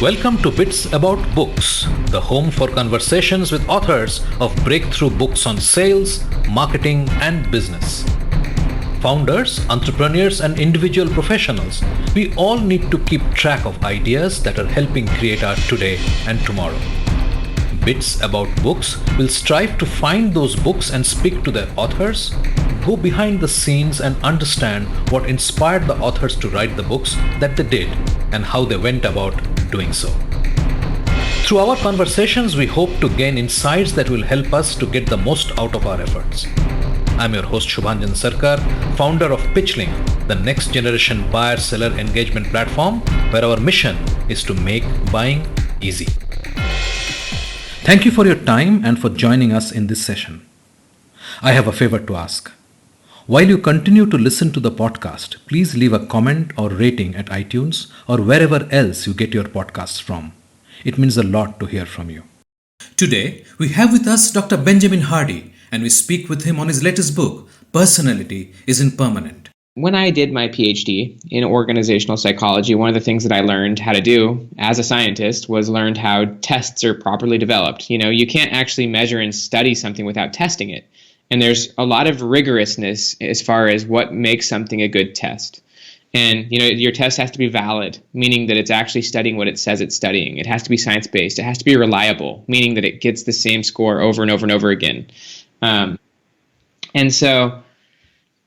Welcome to Bits About Books, the home for conversations with authors of breakthrough books on sales, marketing, and business. Founders, entrepreneurs, and individual professionals, we all need to keep track of ideas that are helping create our today and tomorrow. Bits About Books will strive to find those books and speak to their authors, go behind the scenes and understand what inspired the authors to write the books that they did and how they went about doing so. Through our conversations, we hope to gain insights that will help us to get the most out of our efforts. I'm your host Shubhanjan Sarkar, founder of Pitchlink, the next generation buyer-seller engagement platform where our mission is to make buying easy. Thank you for your time and for joining us in this session. I have a favor to ask. While you continue to listen to the podcast, please leave a comment or rating at iTunes or wherever else you get your podcasts from. It means a lot to hear from you. Today, we have with us Dr. Benjamin Hardy, and we speak with him on his latest book, Personality Isn't Permanent. When I did my PhD in organizational psychology, one of the things that I learned how to do as a scientist was learned how tests are properly developed. You can't actually measure and study something without testing it. And there's a lot of rigorousness as far as what makes something a good test. And, your test has to be valid, meaning that it's actually studying what it says it's studying. It has to be science-based. It has to be reliable, meaning that it gets the same score over and over and over again. And so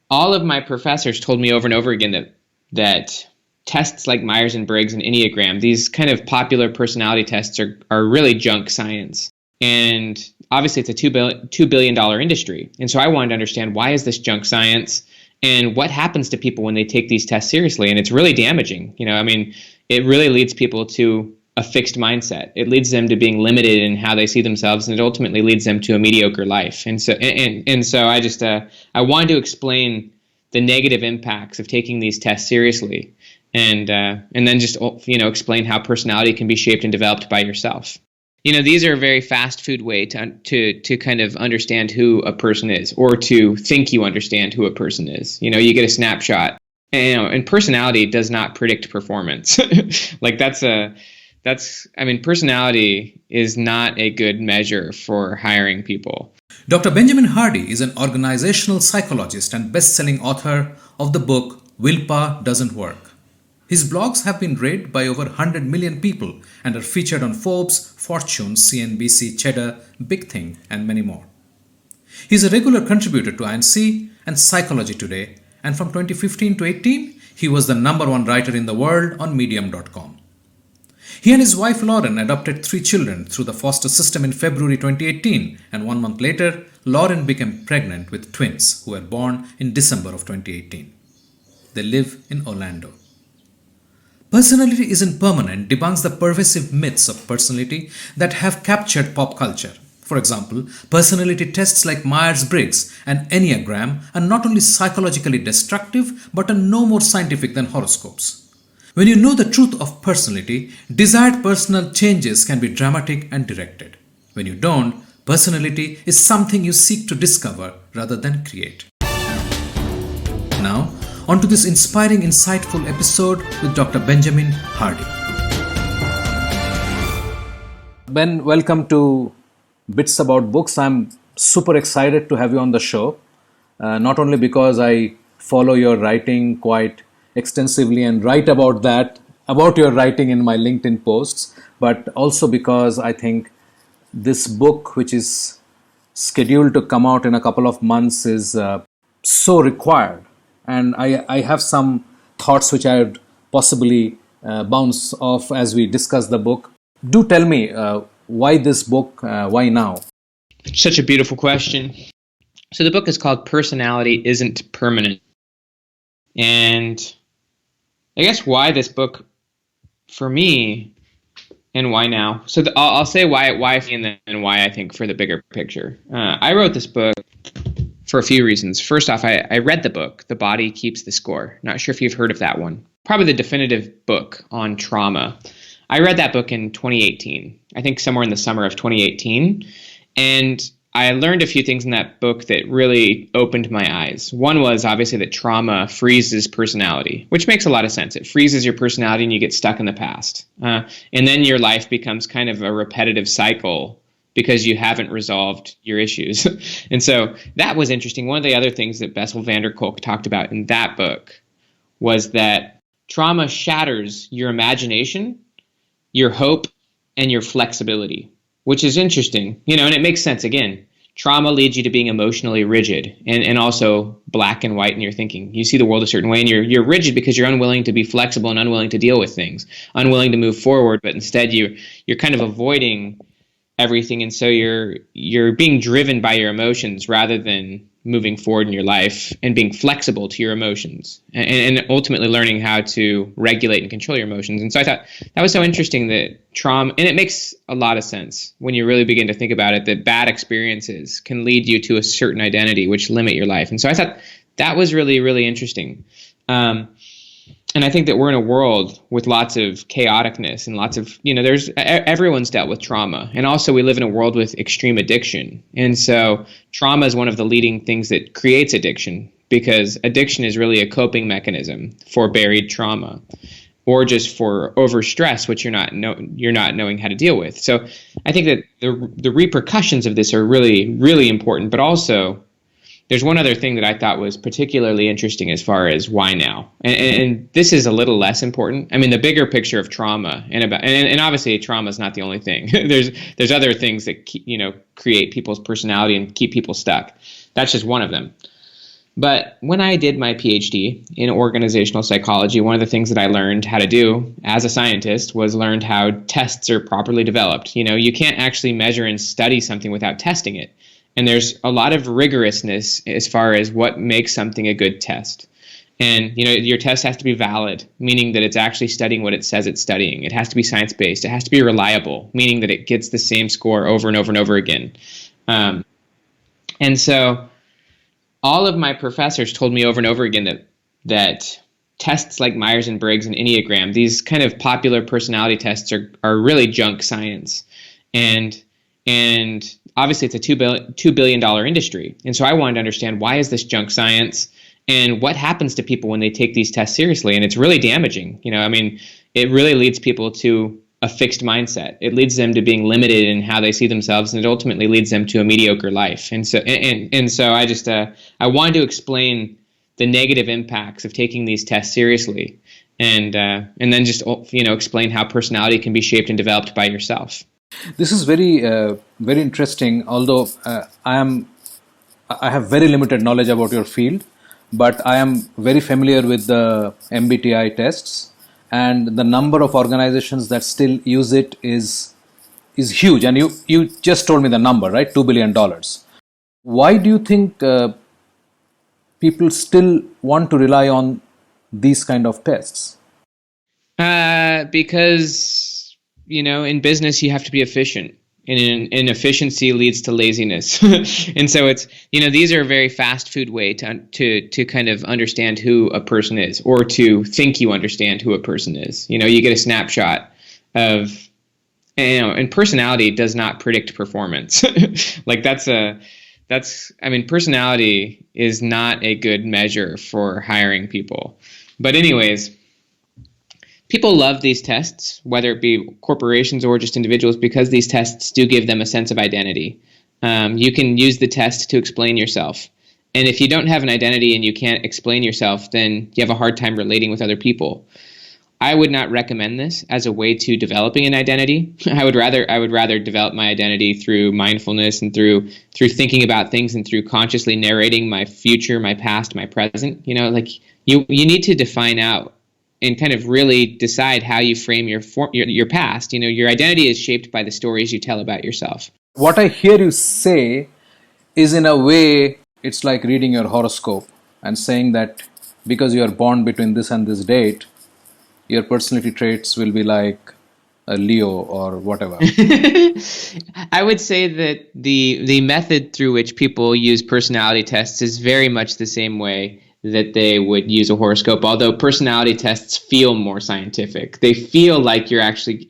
all of my professors told me over and over again that tests like Myers-Briggs and Enneagram, these kind of popular personality tests are really junk science. And obviously it's a $2 billion industry. And so I wanted to understand, why is this junk science and what happens to people when they take these tests seriously? And it's really damaging. It really leads people to a fixed mindset. It leads them to being limited in how they see themselves, and it ultimately leads them to a mediocre life. And so I just I wanted to explain the negative impacts of taking these tests seriously, and then just explain how personality can be shaped and developed by yourself. These are a very fast food way to kind of understand who a person is, or to think you understand who a person is. You get a snapshot, and personality does not predict performance. Personality is not a good measure for hiring people. Dr. Benjamin Hardy is an organizational psychologist and best-selling author of the book Willpower Doesn't Work. His blogs have been read by over 100 million people and are featured on Forbes, Fortune, CNBC, Cheddar, Big Thing, and many more. He is a regular contributor to INC and Psychology Today, and from 2015 to 18, he was the #1 writer in the world on Medium.com. He and his wife Lauren adopted 3 children through the foster system in February 2018, and 1 month later, Lauren became pregnant with twins who were born in December of 2018. They live in Orlando. Personality Isn't Permanent debunks the pervasive myths of personality that have captured pop culture. For example, personality tests like Myers-Briggs and Enneagram are not only psychologically destructive but are no more scientific than horoscopes. When you know the truth of personality, desired personal changes can be dramatic and directed. When you don't, personality is something you seek to discover rather than create. Now, on to this inspiring, insightful episode with Dr. Benjamin Hardy. Ben, welcome to Bits About Books. I'm super excited to have you on the show. Not only because I follow your writing quite extensively and write about your writing in my LinkedIn posts, but also because I think this book, which is scheduled to come out in a couple of months, is so required. And I have some thoughts which I would possibly bounce off as we discuss the book. Do tell me, why this book? Why now? Such a beautiful question. So the book is called Personality Isn't Permanent. And I guess why this book for me and why now. So I'll say why and then why I think for the bigger picture. I wrote this book for a few reasons. First off, I read the book, The Body Keeps the Score. Not sure if you've heard of that one. Probably the definitive book on trauma. I read that book in 2018. I think somewhere in the summer of 2018. And I learned a few things in that book that really opened my eyes. One was obviously that trauma freezes personality, which makes a lot of sense. It freezes your personality and you get stuck in the past. And then your life becomes kind of a repetitive cycle because you haven't resolved your issues. And so that was interesting. One of the other things that Bessel van der Kolk talked about in that book was that trauma shatters your imagination, your hope, and your flexibility, which is interesting, and it makes sense. Again, trauma leads you to being emotionally rigid and also black and white in your thinking. You see the world a certain way, and you're rigid because you're unwilling to be flexible and unwilling to deal with things, unwilling to move forward, but instead you're kind of avoiding everything, and so you're being driven by your emotions rather than moving forward in your life and being flexible to your emotions and ultimately learning how to regulate and control your emotions. And so I thought that was so interesting that trauma, and it makes a lot of sense when you really begin to think about it, that bad experiences can lead you to a certain identity which limit your life. And so I thought that was really, really interesting. And I think that we're in a world with lots of chaoticness and lots of, everyone's dealt with trauma. And also we live in a world with extreme addiction. And so trauma is one of the leading things that creates addiction, because addiction is really a coping mechanism for buried trauma or just for overstress, which you're not knowing how to deal with. So I think that the repercussions of this are really, really important, but also there's one other thing that I thought was particularly interesting as far as why now, and this is a little less important. I mean, the bigger picture of trauma and obviously trauma is not the only thing. there's other things that create people's personality and keep people stuck. That's just one of them. But when I did my PhD in organizational psychology, one of the things that I learned how to do as a scientist was learned how tests are properly developed. You can't actually measure and study something without testing it. And there's a lot of rigorousness as far as what makes something a good test. And, your test has to be valid, meaning that it's actually studying what it says it's studying. It has to be science-based. It has to be reliable, meaning that it gets the same score over and over and over again. And so all of my professors told me over and over again that tests like Myers-Briggs and Enneagram, these kind of popular personality tests are really junk science. And obviously it's a $2 billion industry. And so I wanted to understand, why is this junk science and what happens to people when they take these tests seriously? And it's really damaging. It really leads people to a fixed mindset. It leads them to being limited in how they see themselves, and it ultimately leads them to a mediocre life. And so I just I wanted to explain the negative impacts of taking these tests seriously, and then just explain how personality can be shaped and developed by yourself. This is very, very interesting. Although I have very limited knowledge about your field, but I am very familiar with the MBTI tests, and the number of organizations that still use it is huge. And you just told me the number, right? $2 billion. Why do you think people still want to rely on these kind of tests? Because in business, you have to be efficient, and efficiency leads to laziness. And so it's, these are a very fast food way to kind of understand who a person is, or to think you understand who a person is. You get a snapshot of, and personality does not predict performance. Like personality is not a good measure for hiring people. But anyways, people love these tests, whether it be corporations or just individuals, because these tests do give them a sense of identity. You can use the test to explain yourself. And if you don't have an identity and you can't explain yourself, then you have a hard time relating with other people. I would not recommend this as a way to developing an identity. I would rather develop my identity through mindfulness and through thinking about things and through consciously narrating my future, my past, my present. You need to define out and kind of really decide how you frame your past. Your identity is shaped by the stories you tell about yourself. What I hear you say is, in a way, it's like reading your horoscope and saying that because you are born between this and this date, your personality traits will be like a Leo or whatever. I would say that the method through which people use personality tests is very much the same way that they would use a horoscope, although personality tests feel more scientific. They feel like you're actually,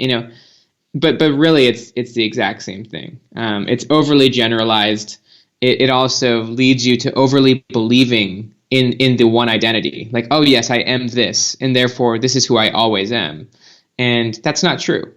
but really it's the exact same thing. It's overly generalized. It also leads you to overly believing in the one identity. Like, oh yes, I am this, and therefore this is who I always am. And that's not true.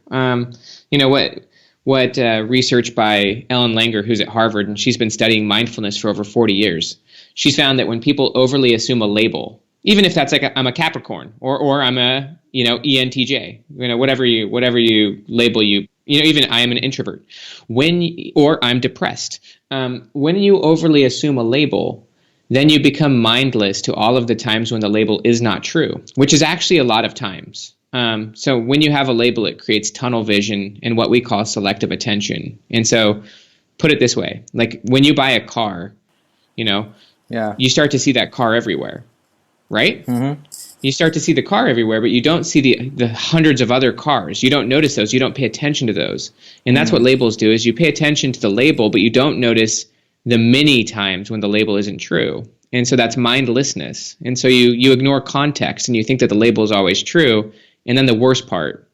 What research by Ellen Langer, who's at Harvard, and she's been studying mindfulness for over 40 years. She's found that when people overly assume a label, even if that's like I'm a Capricorn or I'm a ENTJ, whatever you label you, even I am an introvert, or I'm depressed. When you overly assume a label, then you become mindless to all of the times when the label is not true, which is actually a lot of times. So when you have a label, it creates tunnel vision and what we call selective attention. And so put it this way, like when you buy a car, you start to see that car everywhere, right? Mm-hmm. You start to see the car everywhere, but you don't see the hundreds of other cars. You don't notice those. You don't pay attention to those. And that's what labels do, is you pay attention to the label, but you don't notice the many times when the label isn't true. And so that's mindlessness. And so you ignore context and you think that the label is always true. And then the worst part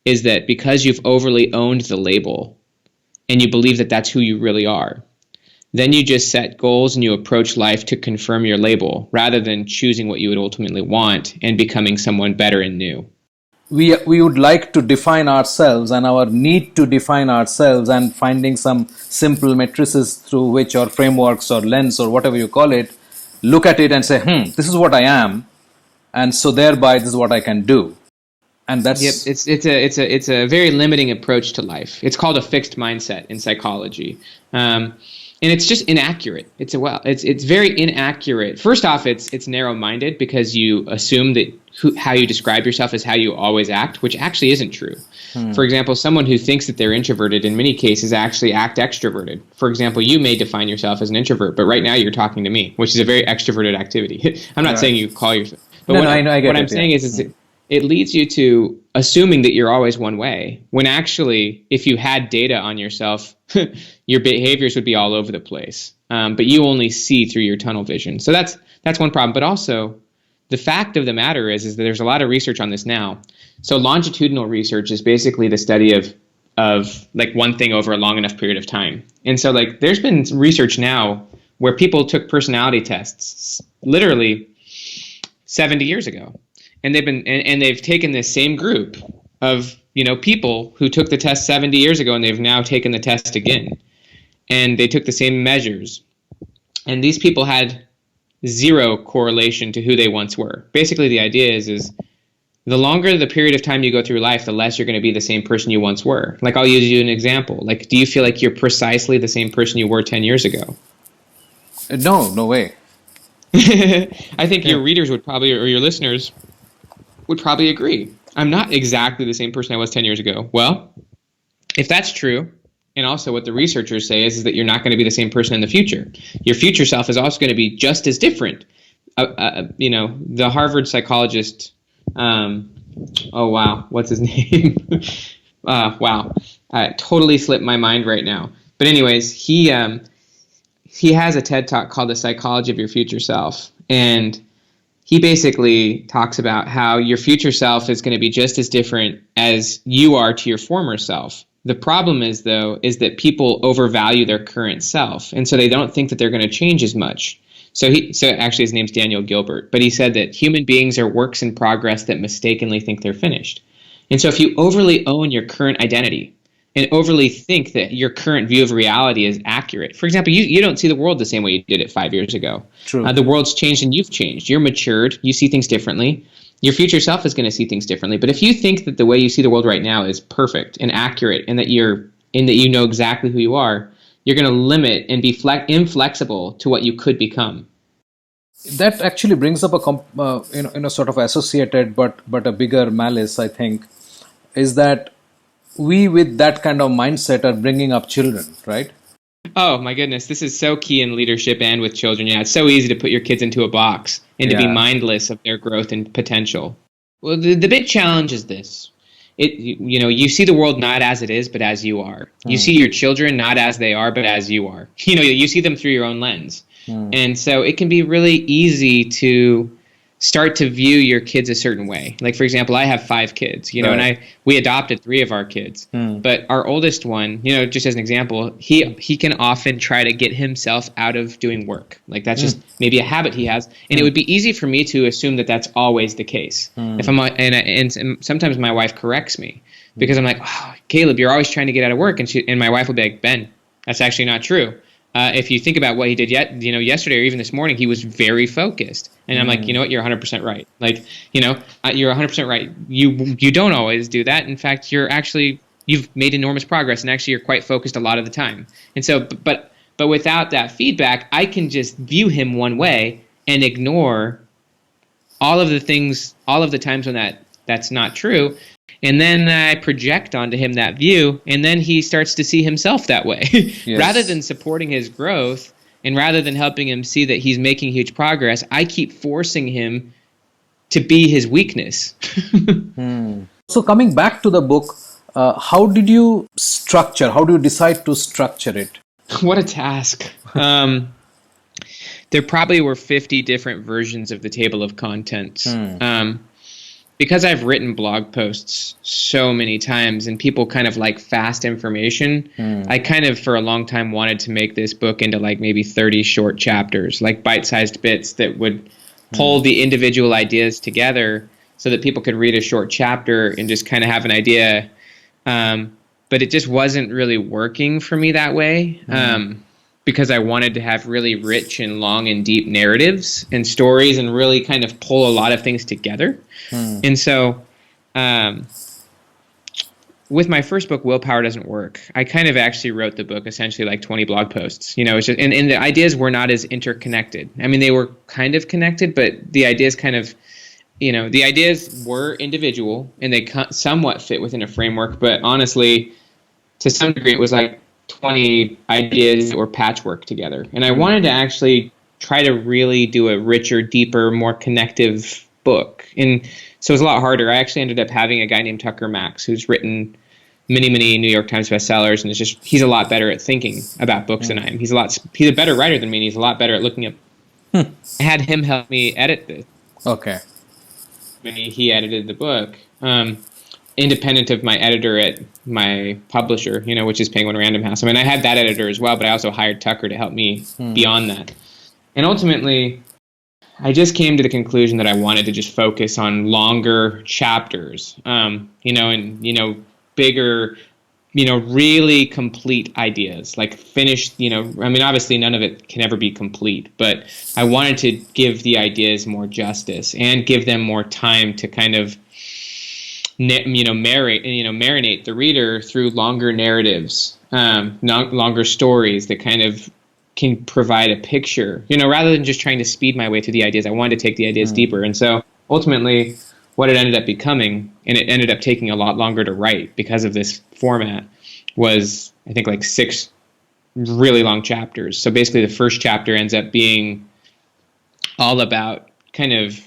is that because you've overly owned the label and you believe that that's who you really are, then you just set goals and you approach life to confirm your label rather than choosing what you would ultimately want and becoming someone better and new. We would like to define ourselves, and our need to define ourselves and finding some simple matrices through which, or frameworks or lens or whatever you call it, look at it and say, this is what I am, and so thereby this is what I can do. And that's it's a very limiting approach to life. It's called a fixed mindset in psychology. And it's just inaccurate. It's very inaccurate. First off, it's narrow-minded because you assume that how you describe yourself is how you always act, which actually isn't true. For example, someone who thinks that they're introverted in many cases actually act extroverted. For example, you may define yourself as an introvert, but right now you're talking to me, which is a very extroverted activity. I'm not saying you call yourself. But what I'm saying is it leads you to assuming that you're always one way, when actually, if you had data on yourself, your behaviors would be all over the place. But you only see through your tunnel vision. So that's one problem. But also, the fact of the matter is that there's a lot of research on this now. So longitudinal research is basically the study of like one thing over a long enough period of time. And so like there's been research now where people took personality tests literally 70 years ago. And they've taken this same group of people who took the test 70 years ago, and they've now taken the test again, and they took the same measures, and these people had zero correlation to who they once were. Basically, the idea is the longer the period of time you go through life, the less you're going to be the same person you once were. Like I'll use you an example. Like, do you feel like you're precisely the same person you were 10 years ago? No way. I think your readers would probably, or your listeners would probably agree. I'm not exactly the same person I was 10 years ago. Well, if that's true, and also what the researchers say is that you're not going to be the same person in the future. Your future self is also going to be just as different. The Harvard psychologist, what's his name? Totally slipped my mind right now. But anyways, he has a TED Talk called The Psychology of Your Future Self. And he basically talks about how your future self is going to be just as different as you are to your former self. The problem is that people overvalue their current self, and so they don't think that they're going to change as much. So actually his name's Daniel Gilbert, but he said that human beings are works in progress that mistakenly think they're finished. And so if you overly own your current identity and overly think that your current view of reality is accurate. For example, you don't see the world the same way you did it 5 years ago. True. The world's changed and you've changed. You're matured. You see things differently. Your future self is going to see things differently. But if you think that the way you see the world right now is perfect and accurate, and that you know exactly who you are, you're going to limit and be inflexible to what you could become. That actually brings up a sort of associated but a bigger malice, I think, is that we with that kind of mindset are bringing up children, right? Oh my goodness, this is so key in leadership and with children. Yeah, it's so easy to put your kids into a box and to be mindless of their growth and potential. Well, the big challenge is this. You see the world not as it is, but as you are. You see your children not as they are, but as you are. You see them through your own lens. And so it can be really easy to start to view your kids a certain way. Like, for example, I have 5 kids, you know, Right. and we adopted 3 of our kids. But our oldest one, you know, just as an example, he can often try to get himself out of doing work. Like, that's just maybe a habit he has. And it would be easy for me to assume that that's always the case. If I'm and sometimes my wife corrects me because I'm like, oh, Caleb, you're always trying to get out of work. And my wife will be like, Ben, that's actually not true. If you think about what he did yesterday or even this morning, he was very focused. And I'm like, you know what? You're 100% right. Like, you know, you're 100% right. You don't always do that. In fact, you've made enormous progress, and actually you're quite focused a lot of the time. And so, but without that feedback, I can just view him one way and ignore all of the times when that's not true. And then I project onto him that view, and then he starts to see himself that way. Yes. Rather than supporting his growth, and rather than helping him see that he's making huge progress, I keep forcing him to be his weakness. So coming back to the book, how do you decide to structure it? What a task. There probably were 50 different versions of the table of contents. Because I've written blog posts so many times and people kind of like fast information, I kind of for a long time wanted to make this book into like maybe 30 short chapters, like bite-sized bits that would pull the individual ideas together so that people could read a short chapter and just kind of have an idea. But it just wasn't really working for me that way. Because I wanted to have really rich and long and deep narratives and stories and really kind of pull a lot of things together. And so with my first book, Willpower Doesn't Work, I kind of actually wrote the book essentially like 20 blog posts. You know, it's just, and the ideas were not as interconnected. I mean, they were kind of connected, but the ideas kind of, you know, the ideas were individual and they somewhat fit within a framework. But honestly, to some degree, it was like 20 ideas that were patchwork together. And I wanted to actually try to really do a richer, deeper, more connective book. And so it was a lot harder. I actually ended up having a guy named Tucker Max who's written many, many New York Times bestsellers. And he's a lot better at thinking about books than I am. He's a better writer than me, and he's a lot better at looking up. I had him help me edit this. Okay. He edited the book. Independent of my editor at my publisher, you know, which is Penguin Random House. I mean, I had that editor as well, but I also hired Tucker to help me beyond that. And ultimately, I just came to the conclusion that I wanted to just focus on longer chapters, you know, and, you know, bigger, you know, really complete ideas, like finished, you know, I mean, obviously none of it can ever be complete, but I wanted to give the ideas more justice and give them more time to kind of, you know, marinate the reader through longer narratives, longer stories that kind of can provide a picture, you know, rather than just trying to speed my way through the ideas. I wanted to take the ideas deeper. And so ultimately what it ended up becoming, and it ended up taking a lot longer to write because of this format, was I think like 6 really long chapters. So basically the first chapter ends up being all about kind of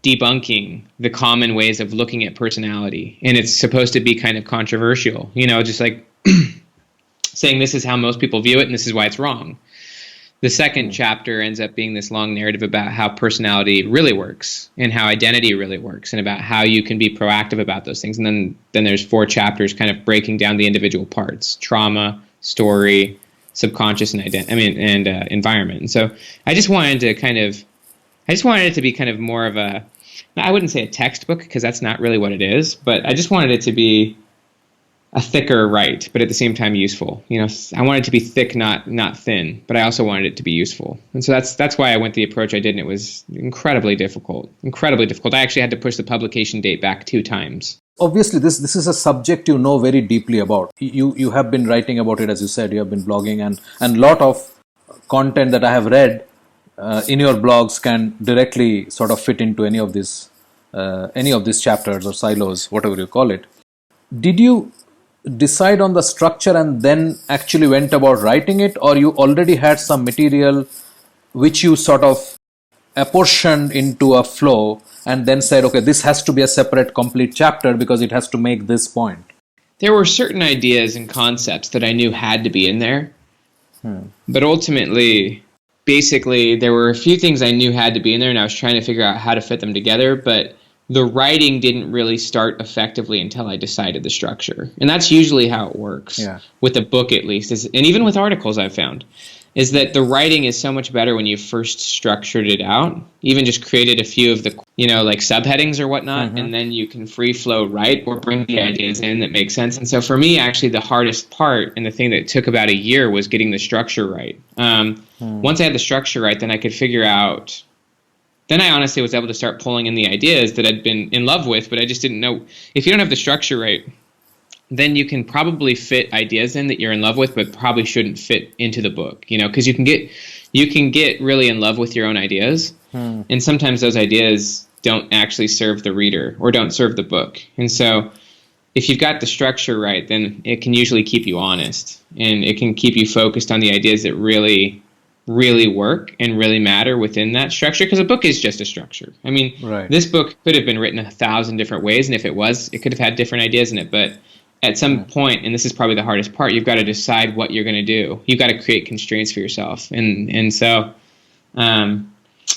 debunking the common ways of looking at personality. And it's supposed to be kind of controversial, you know, just like saying this is how most people view it and this is why it's wrong. The second chapter ends up being this long narrative about how personality really works and how identity really works and about how you can be proactive about those things. And then there's 4 chapters kind of breaking down the individual parts: trauma, story, subconscious, and environment. And so I just wanted it to be kind of more of a, I wouldn't say a textbook because that's not really what it is, but I just wanted it to be a thicker write, but at the same time useful. You know, I wanted it to be thick, not thin, but I also wanted it to be useful. And so that's why I went the approach I did, and it was incredibly difficult. I actually had to push the publication date back 2 times. Obviously, this is a subject you know very deeply about. You have been writing about it, as you said. You have been blogging, and lot of content that I have read in your blogs can directly sort of fit into any of these chapters or silos, whatever you call it. Did you decide on the structure and then actually went about writing it, or you already had some material which you sort of apportioned into a flow and then said, okay, this has to be a separate complete chapter because it has to make this point? There were certain ideas and concepts that I knew had to be in there, but ultimately, basically there were a few things I knew had to be in there, and I was trying to figure out how to fit them together, but the writing didn't really start effectively until I decided the structure. And that's usually how it works, with a book at least, and even with articles I've found, is that the writing is so much better when you first structured it out, even just created a few of the, like subheadings or whatnot, and then you can free flow write or bring the ideas in that make sense. And so for me, actually, the hardest part and the thing that took about a year was getting the structure right. Once I had the structure right, then I could figure out. Then I honestly was able to start pulling in the ideas that I'd been in love with, but I just didn't know. If you don't have the structure right, then you can probably fit ideas in that you're in love with, but probably shouldn't fit into the book, because you can get really in love with your own ideas, and sometimes those ideas don't actually serve the reader or don't serve the book. And so if you've got the structure right, then it can usually keep you honest, and it can keep you focused on the ideas that really work and really matter within that structure, because a book is just a structure. I mean, This book could have been written 1,000 different ways, and if it was, it could have had different ideas in it, but at some point, and this is probably the hardest part, you've got to decide what you're going to do. You've got to create constraints for yourself. And so,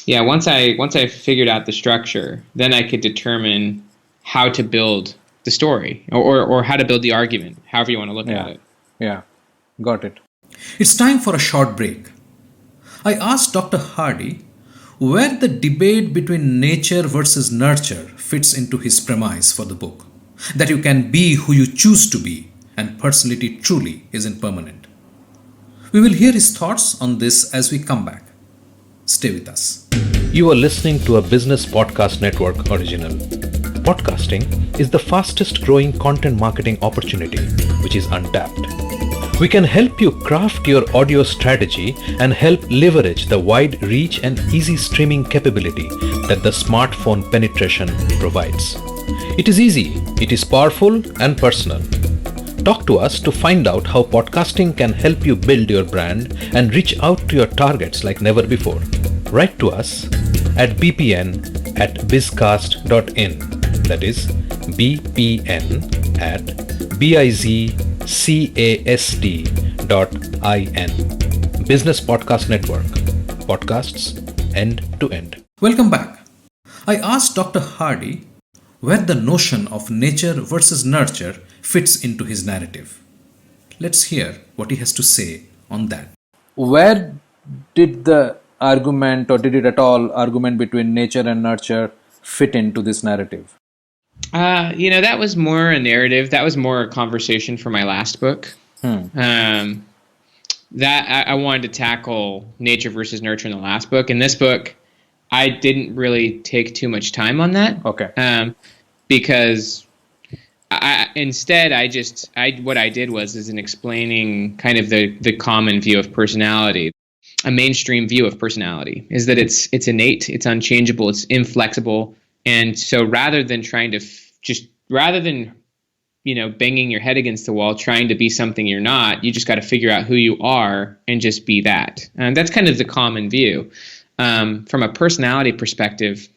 once I figured out the structure, then I could determine how to build the story or how to build the argument, however you want to look at it. Yeah, got it. It's time for a short break. I asked Dr. Hardy where the debate between nature versus nurture fits into his premise for the book, that you can be who you choose to be and personality truly isn't permanent. We will hear his thoughts on this as we come back. Stay with us. You are listening to a Business Podcast Network original. Podcasting is the fastest growing content marketing opportunity, which is untapped. We can help you craft your audio strategy and help leverage the wide reach and easy streaming capability that the smartphone penetration provides. It is easy, it is powerful and personal. Talk to us to find out how podcasting can help you build your brand and reach out to your targets like never before. Write to us at bpn@bizcast.in. That is bpn@bizcast.in. Business Podcast Network. Podcasts end to end. Welcome back. I asked Dr. Hardy where the notion of nature versus nurture fits into his narrative. Let's hear what he has to say on that. Where did the argument, or did it at all, argument between nature and nurture fit into this narrative? That was more a narrative. That was more a conversation for my last book. That I wanted to tackle nature versus nurture in the last book. In this book, I didn't really take too much time on that. Okay. Because instead what I did was in explaining kind of the common view of personality. A mainstream view of personality is that it's innate, it's unchangeable, it's inflexible. And so rather than banging your head against the wall, trying to be something you're not, you just got to figure out who you are and just be that. And that's kind of the common view. From a personality perspective,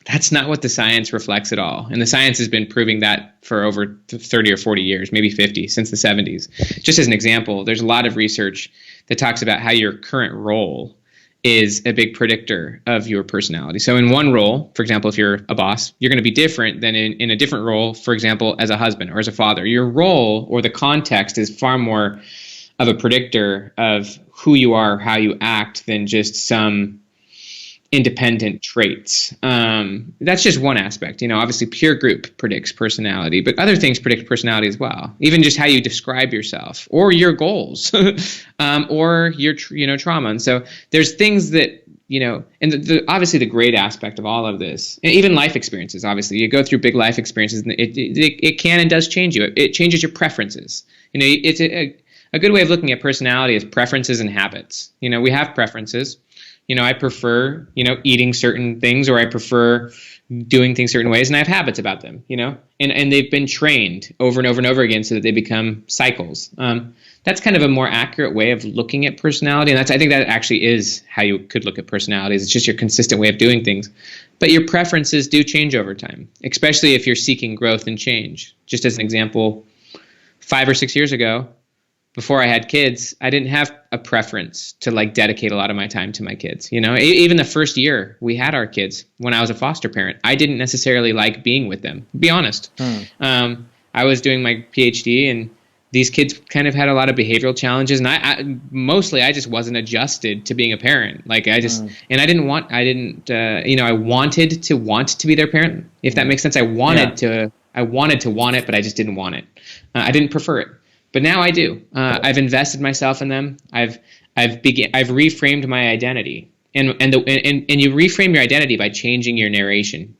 that's not what the science reflects at all. And the science has been proving that for over 30 or 40 years, maybe 50, since the 70s. Just as an example, there's a lot of research that talks about how your current role is a big predictor of your personality. So in one role, for example, if you're a boss, you're going to be different than in a different role, for example, as a husband or as a father. Your role or the context is far more of a predictor of who you are, how you act, than just some independent traits. That's just one aspect. Obviously peer group predicts personality, but other things predict personality as well. Even just how you describe yourself or your goals or your trauma. And so there's things that, and obviously the great aspect of all of this, and even life experiences, obviously you go through big life experiences and it can and does change you. It changes your preferences. It's a good way of looking at personality is preferences and habits. We have preferences. I prefer, eating certain things, or I prefer doing things certain ways, and I have habits about them, and they've been trained over and over and over again so that they become cycles. That's kind of a more accurate way of looking at personality, and I think that actually is how you could look at personalities. It's just your consistent way of doing things. But your preferences do change over time, especially if you're seeking growth and change. Just as an example, 5 or 6 years ago, before I had kids, I didn't have a preference to like dedicate a lot of my time to my kids. Even the first year we had our kids when I was a foster parent, I didn't necessarily like being with them, to be honest. I was doing my PhD, and these kids kind of had a lot of behavioral challenges, and I just wasn't adjusted to being a parent. Like I wanted to want to be their parent, if that makes sense. I wanted to want it, but I just didn't want it. I didn't prefer it. But now I do. I've invested myself in them. I've reframed my identity, and you reframe your identity by changing your narration.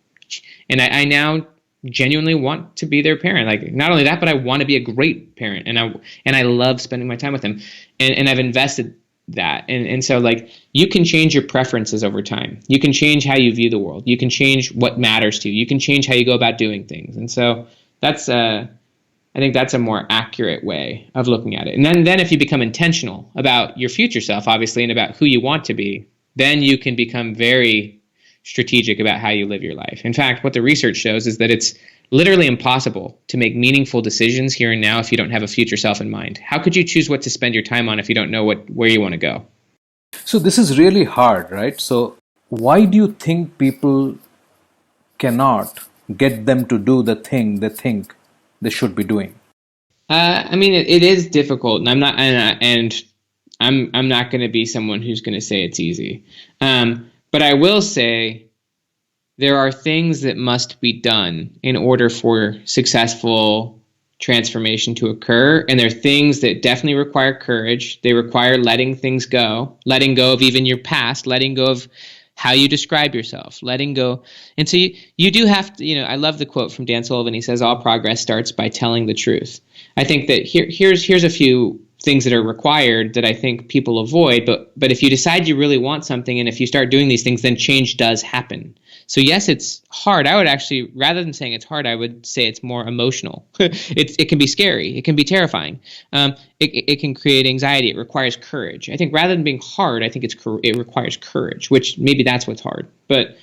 And I now genuinely want to be their parent. Like not only that, but I want to be a great parent, and I love spending my time with them. And I've invested that. And so like you can change your preferences over time. You can change how you view the world. You can change what matters to you. You can change how you go about doing things. And so I think that's a more accurate way of looking at it. And then if you become intentional about your future self, obviously, and about who you want to be, then you can become very strategic about how you live your life. In fact, what the research shows is that it's literally impossible to make meaningful decisions here and now if you don't have a future self in mind. How could you choose what to spend your time on if you don't know where you want to go? So this is really hard, right? So why do you think people cannot get them to do the thing they think they should be doing? It is difficult, and I'm not going to be someone who's going to say it's easy. But I will say there are things that must be done in order for successful transformation to occur, and there are things that definitely require courage. They require letting things go, letting go of even your past, letting go of how you describe yourself, letting go. And so you do have to, I love the quote from Dan Sullivan. He says, all progress starts by telling the truth. I think that here's a few things that are required that I think people avoid, but if you decide you really want something, and if you start doing these things, then change does happen. So yes, it's hard. I would actually, rather than saying it's hard, I would say it's more emotional. It can be scary. It can be terrifying. It can create anxiety. It requires courage. I think rather than being hard, I think it requires courage, which maybe that's what's hard. But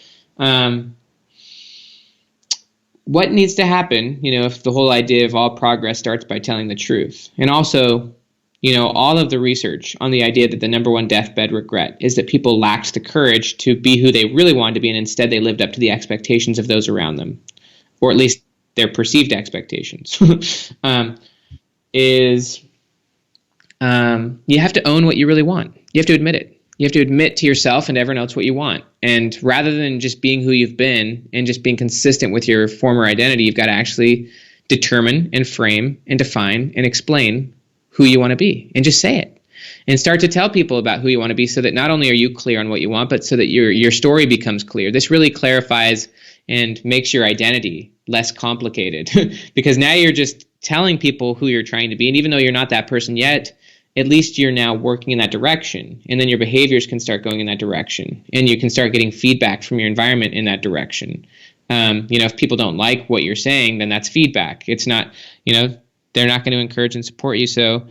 what needs to happen, if the whole idea of all progress starts by telling the truth, and also, all of the research on the idea that the number one deathbed regret is that people lacked the courage to be who they really wanted to be, and instead they lived up to the expectations of those around them, or at least their perceived expectations, you have to own what you really want. You have to admit it. You have to admit to yourself and everyone else what you want. And rather than just being who you've been and just being consistent with your former identity, you've got to actually determine and frame and define and explain who you want to be, and just say it, and start to tell people about who you want to be, so that not only are you clear on what you want, but so that your story becomes clear. This really clarifies and makes your identity less complicated because now you're just telling people who you're trying to be. And even though you're not that person yet, at least you're now working in that direction, and then your behaviors can start going in that direction, and you can start getting feedback from your environment in that direction. If people don't like what you're saying, then that's feedback. It's not, they're not going to encourage and support you. So,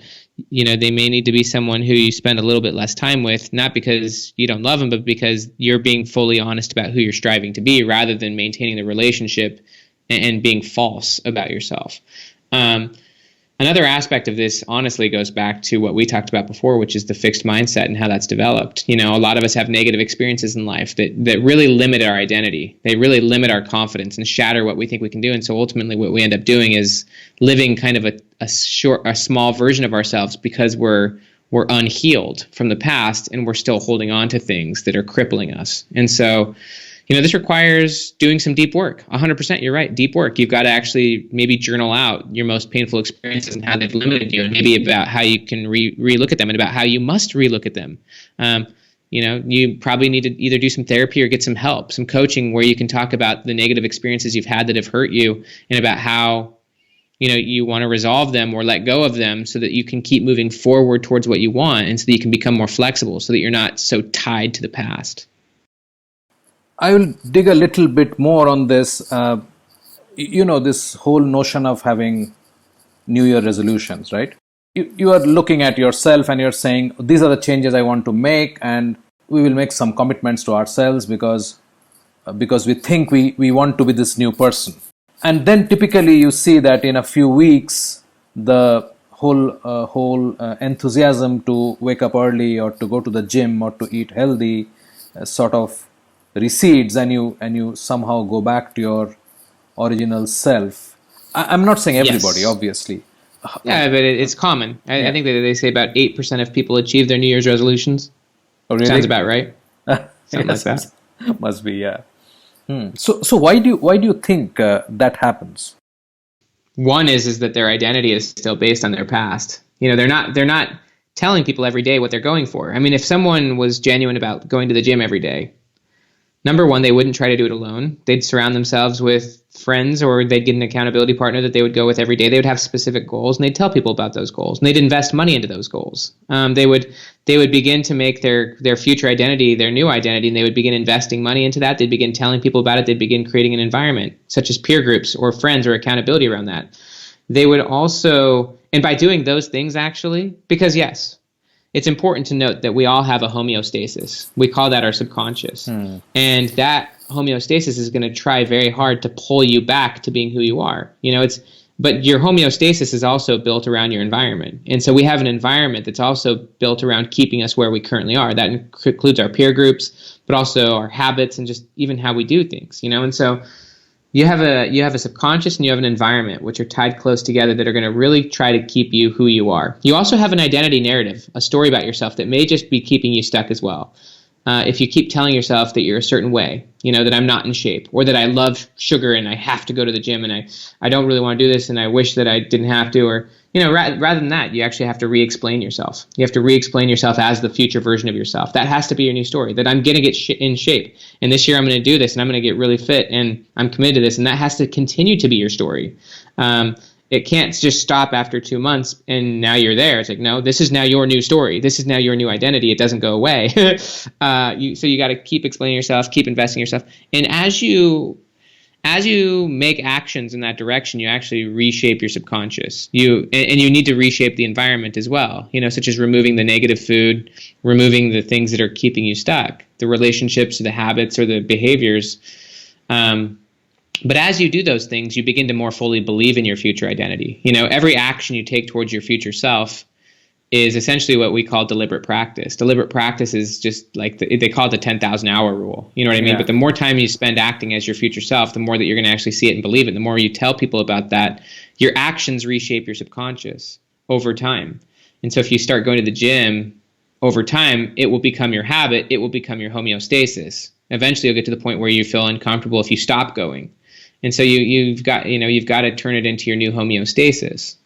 they may need to be someone who you spend a little bit less time with, not because you don't love them, but because you're being fully honest about who you're striving to be, rather than maintaining the relationship and being false about yourself. Another aspect of this, honestly, goes back to what we talked about before, which is the fixed mindset and how that's developed. A lot of us have negative experiences in life that really limit our identity. They really limit our confidence and shatter what we think we can do. And so ultimately what we end up doing is living kind of a small version of ourselves, because we're unhealed from the past, and we're still holding on to things that are crippling us. And so this requires doing some deep work. 100%, you're right, deep work. You've got to actually maybe journal out your most painful experiences and how they've limited you, and maybe about how you can re-look at them, and about how you must re-look at them. You probably need to either do some therapy or get some help, some coaching, where you can talk about the negative experiences you've had that have hurt you, and about how you want to resolve them or let go of them, so that you can keep moving forward towards what you want, and so that you can become more flexible, so that you're not so tied to the past. I will dig a little bit more on this. This whole notion of having New Year resolutions, right? You are looking at yourself and you're saying, these are the changes I want to make, and we will make some commitments to ourselves because we think we want to be this new person. And then typically you see that in a few weeks, the whole enthusiasm to wake up early or to go to the gym or to eat healthy sort of recedes, and you somehow go back to your original self. I'm not saying everybody, Yes. obviously. Yeah, but it's common. I Yeah. think that they say about 8% of people achieve their New Year's resolutions. Oh, really? Sounds about right. Something like that. Must be, yeah. So why do you think that happens? One is that their identity is still based on their past. They're not telling people every day what they're going for. I mean, if someone was genuine about going to the gym every day, number one, they wouldn't try to do it alone. They'd surround themselves with friends, or they'd get an accountability partner that they would go with every day. They would have specific goals, and they'd tell people about those goals, and they'd invest money into those goals. They would begin to make their future identity their new identity, and they would begin investing money into that. They'd begin telling people about it. They'd begin creating an environment, such as peer groups or friends or accountability around that. They would also, and by doing those things, actually, because yes, it's important to note that we all have a homeostasis. We call that our subconscious. And that homeostasis is going to try very hard to pull you back to being who you are. But your homeostasis is also built around your environment. And so we have an environment that's also built around keeping us where we currently are. That includes our peer groups, but also our habits and just even how we do things, And so you have a subconscious and you have an environment, which are tied close together, that are going to really try to keep you who you are. You also have an identity narrative, a story about yourself that may just be keeping you stuck as well. If you keep telling yourself that you're a certain way, that I'm not in shape, or that I love sugar and I have to go to the gym and I don't really want to do this and I wish that I didn't have to, or rather than that, you actually have to re-explain yourself. You have to re-explain yourself as the future version of yourself. That has to be your new story, that I'm going to get in shape, and this year I'm going to do this, and I'm going to get really fit, and I'm committed to this, and that has to continue to be your story. It can't just stop after 2 months and now you're there. It's like, no, this is now your new story. This is now your new identity. It doesn't go away. So you got to keep explaining yourself, keep investing in yourself. And as you make actions in that direction, you actually reshape your subconscious. And you need to reshape the environment as well, such as removing the negative food, removing the things that are keeping you stuck, the relationships, the habits, or the behaviors. But as you do those things, you begin to more fully believe in your future identity. Every action you take towards your future self is essentially what we call deliberate practice. Deliberate practice is just like they call it the 10,000 hour rule. You know what I mean? Yeah. But the more time you spend acting as your future self, the more that you're going to actually see it and believe it. The more you tell people about that, your actions reshape your subconscious over time. And so if you start going to the gym over time, it will become your habit. It will become your homeostasis. Eventually, you'll get to the point where you feel uncomfortable if you stop going. And so you've got to turn it into your new homeostasis.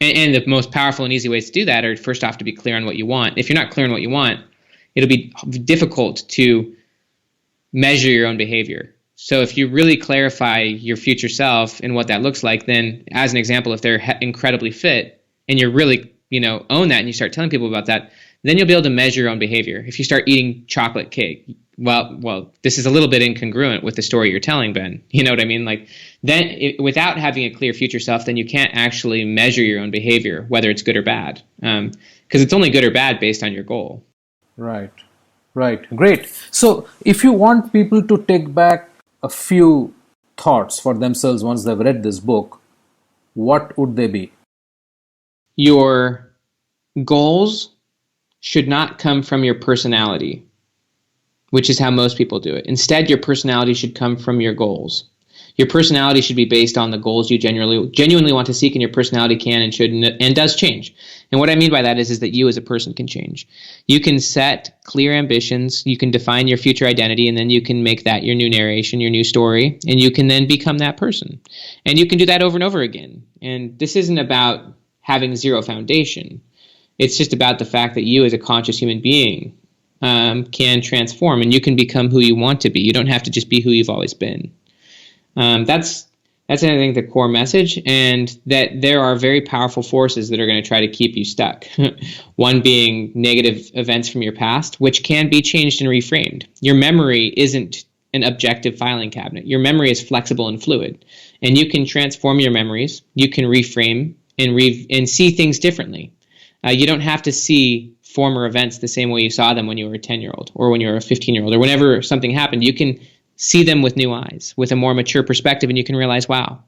And the most powerful and easy ways to do that are, first off, to be clear on what you want. If you're not clear on what you want, it'll be difficult to measure your own behavior. So if you really clarify your future self and what that looks like, then as an example, if they're incredibly fit and you're really, own that and you start telling people about that, then you'll be able to measure your own behavior. If you start eating chocolate cake, well, this is a little bit incongruent with the story you're telling, Ben. You know what I mean? Like, then without having a clear future self, then you can't actually measure your own behavior, whether it's good or bad, because it's only good or bad based on your goal. Right. Great. So if you want people to take back a few thoughts for themselves once they've read this book, what would they be? Your goals should not come from your personality, which is how most people do it. Instead, your personality should come from your goals. Your personality should be based on the goals you genuinely want to seek, and your personality can and should and does change. And what I mean by that is that you as a person can change. You can set clear ambitions, you can define your future identity, and then you can make that your new narration, your new story, and you can then become that person. And you can do that over and over again. And this isn't about having zero foundation. It's just about the fact that you as a conscious human being can transform, and you can become who you want to be. You don't have to just be who you've always been. That's I think the core message, and that there are very powerful forces that are going to try to keep you stuck. One being negative events from your past, which can be changed and reframed. Your memory isn't an objective filing cabinet. Your memory is flexible and fluid, and you can transform your memories. You can reframe and see things differently. You don't have to see former events the same way you saw them when you were a 10-year-old or when you were a 15-year-old or whenever something happened. You can see them with new eyes, with a more mature perspective, and you can realize, wow,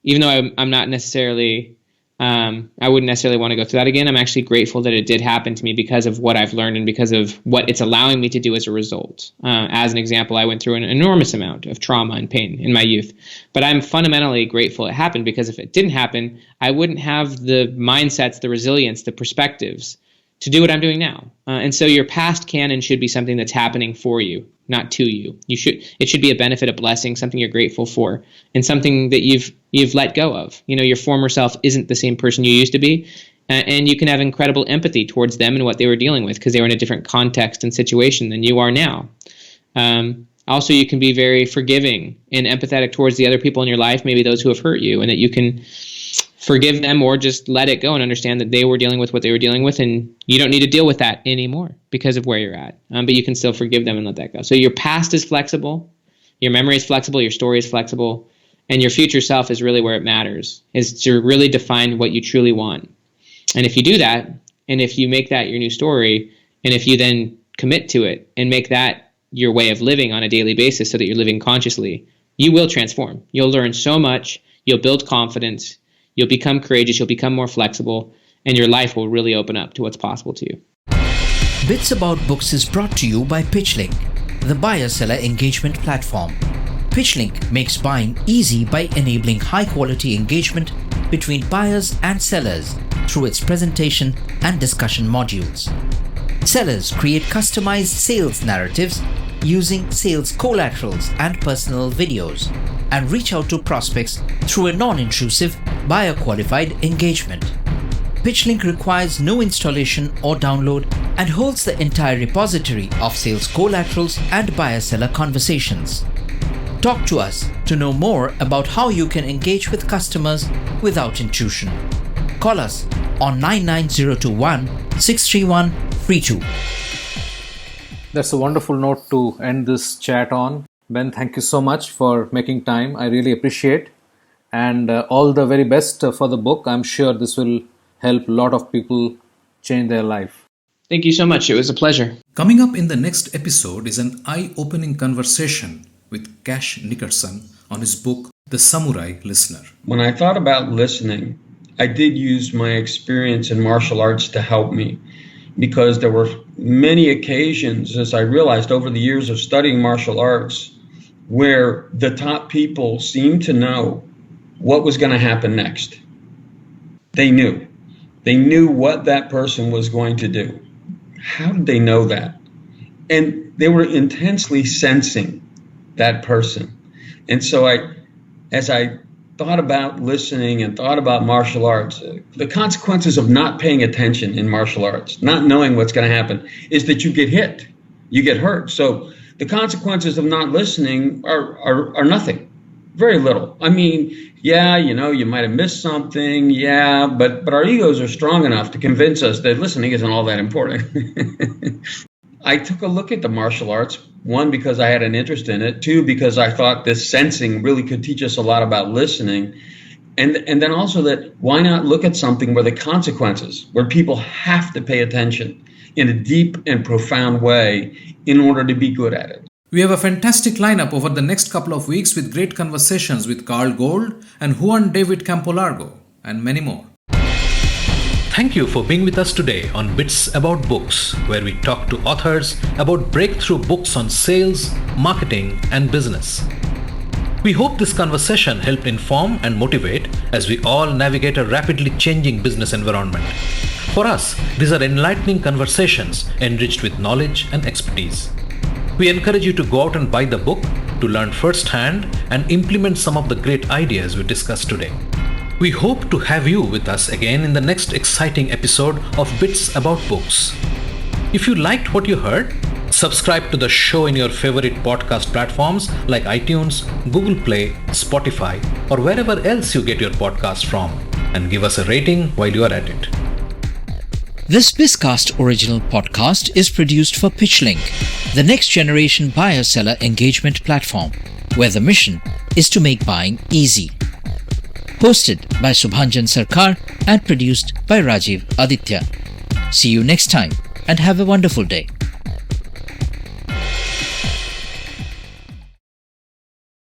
even though I'm not necessarily I wouldn't necessarily want to go through that again. I'm actually grateful that it did happen to me because of what I've learned and because of what it's allowing me to do as a result. As an example, I went through an enormous amount of trauma and pain in my youth, but I'm fundamentally grateful it happened, because if it didn't happen, I wouldn't have the mindsets, the resilience, the perspectives to do what I'm doing now. And so your past can and should be something that's happening for you, not to you. It should be a benefit, a blessing, something you're grateful for, and something that you've let go of. Your former self isn't the same person you used to be, and you can have incredible empathy towards them and what they were dealing with, because they were in a different context and situation than you are now. Also, you can be very forgiving and empathetic towards the other people in your life, maybe those who have hurt you, and that you can forgive them or just let it go and understand that they were dealing with what they were dealing with, and you don't need to deal with that anymore because of where you're at. But you can still forgive them and let that go. So your past is flexible, your memory is flexible, your story is flexible, and your future self is really where it matters, is to really define what you truly want. And if you do that, and if you make that your new story, and if you then commit to it and make that your way of living on a daily basis so that you're living consciously, you will transform. You'll learn so much, you'll build confidence, you'll become courageous, you'll become more flexible, and your life will really open up to what's possible to you. Bits About Books is brought to you by PitchLink, the buyer-seller engagement platform. PitchLink makes buying easy by enabling high-quality engagement between buyers and sellers through its presentation and discussion modules. Sellers create customized sales narratives using sales collaterals and personal videos, and reach out to prospects through a non-intrusive, buyer-qualified engagement. PitchLink requires no installation or download and holds the entire repository of sales collaterals and buyer-seller conversations. Talk to us to know more about how you can engage with customers without intrusion. Call us on 99021 631 32. That's a wonderful note to end this chat on. Ben, thank you so much for making time. I really appreciate, and all the very best for the book. I'm sure this will help a lot of people change their life. Thank you so much. It was a pleasure. Coming up in the next episode is an eye-opening conversation with Cash Nickerson on his book, The Samurai Listener. When I thought about listening, I did use my experience in martial arts to help me, because there were many occasions, as I realized over the years of studying martial arts, where the top people seemed to know what was going to happen next. They knew. They knew what that person was going to do. How did they know that? And they were intensely sensing that person. And so as I thought about listening and thought about martial arts, the consequences of not paying attention in martial arts, not knowing what's going to happen, is that you get hit, you get hurt. So the consequences of not listening are nothing, very little. I mean, yeah, you might have missed something, yeah, but our egos are strong enough to convince us that listening isn't all that important. I took a look at the martial arts, one, because I had an interest in it, two, because I thought this sensing really could teach us a lot about listening, and then also that why not look at something where the consequences, where people have to pay attention in a deep and profound way in order to be good at it. We have a fantastic lineup over the next couple of weeks with great conversations with Carl Gold and Juan David Campolargo, and many more. Thank you for being with us today on Bits About Books, where we talk to authors about breakthrough books on sales, marketing, and business. We hope this conversation helped inform and motivate as we all navigate a rapidly changing business environment. For us, these are enlightening conversations enriched with knowledge and expertise. We encourage you to go out and buy the book to learn firsthand and implement some of the great ideas we discussed today. We hope to have you with us again in the next exciting episode of Bits About Books. If you liked what you heard, subscribe to the show in your favorite podcast platforms like iTunes, Google Play, Spotify, or wherever else you get your podcast from, and give us a rating while you are at it. This Bizcast original podcast is produced for PitchLink, the next generation buyer-seller engagement platform, where the mission is to make buying easy. Hosted by Subhanjan Sarkar and produced by Rajiv Aditya. See you next time and have a wonderful day.